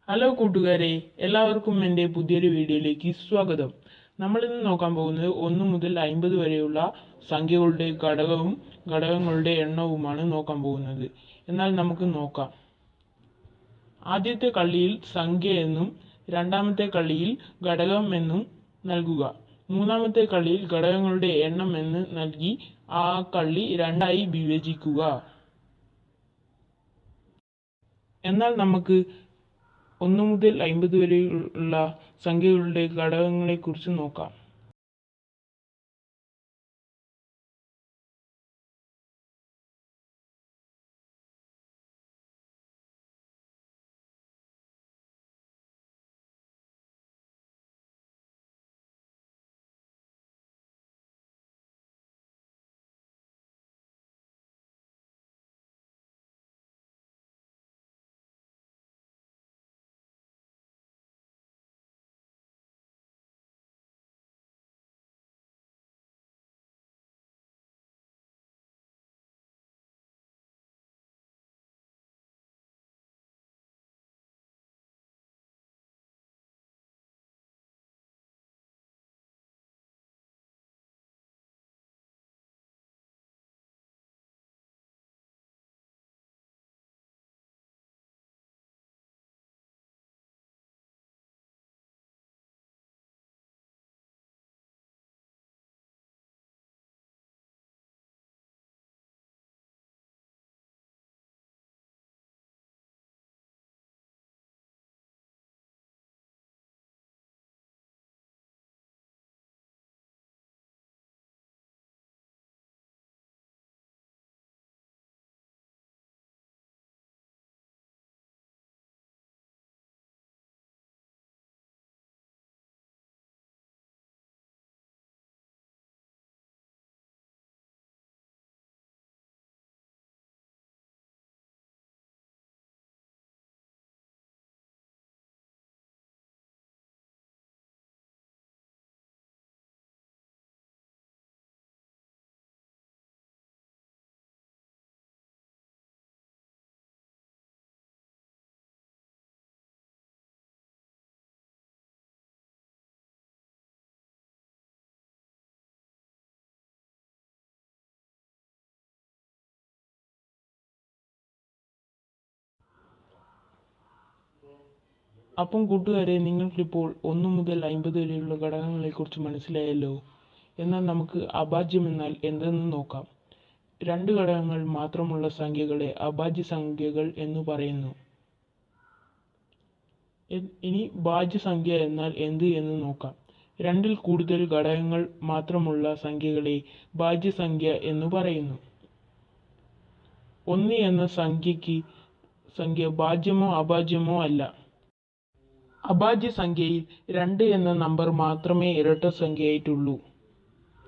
Hello കൂട്ടുകാരെ, എല്ലാവർക്കും എൻ്റെ പുതിയൊരു വീഡിയോയിലേക്ക് സ്വാഗതം. നമ്മൾ ഇന്ന് നോക്കാൻ പോകുന്നത് 1 മുതൽ 50 വരെയുള്ള സംഖ്യകളുടെ ഘടകങ്ങളുടെ എണ്ണവുമാണ് നോക്കാൻ പോകുന്നത്. എന്നാൽ നമുക്ക് നോക്കാം. ആദ്യത്തെ കള്ളിയിൽ സംഖ്യ എന്നും രണ്ടാമത്തെ കള്ളിയിൽ ഘടകം എന്നും നൽകുക. മൂന്നാമത്തെ കള്ളിയിൽ ഘടകങ്ങളുടെ എണ്ണം എന്ന് നൽകി ആ കള്ളി രണ്ടായി വിഭജിക്കുക. എന്നാൽ നമുക്ക് 1 മുതൽ 50 വരെയുള്ള സംഖ്യകളുടെ ഘടകങ്ങളെക്കുറിച്ച് നോക്കാം. അപ്പം കൂട്ടുകാരെ, നിങ്ങൾക്കിപ്പോൾ 1 മുതൽ 50 വരെയുള്ള ഘടകങ്ങളെക്കുറിച്ച് മനസ്സിലായല്ലോ. എന്നാൽ നമുക്ക് അഭാജ്യം എന്നാൽ എന്തെന്ന് നോക്കാം. 2 ഘടകങ്ങൾ മാത്രമുള്ള സംഖ്യകളെ അഭാജ്യ സംഖ്യകൾ എന്ന് പറയുന്നു. ഇനി ഭാജ്യസംഖ്യ എന്നാൽ എന്ത് എന്ന് നോക്കാം. 2ൽ കൂടുതൽ ഘടകങ്ങൾ മാത്രമുള്ള സംഖ്യകളെ ഭാജ്യസംഖ്യ എന്ന് പറയുന്നു. 1 എന്ന സംഖ്യ ഭാജ്യമോ അഭാജ്യമോ അല്ല. അഭാജ്യ സംഖ്യയിൽ 2 എന്ന നമ്പർ മാത്രമേ ഇരട്ട സംഖ്യയായിട്ടുള്ളൂ.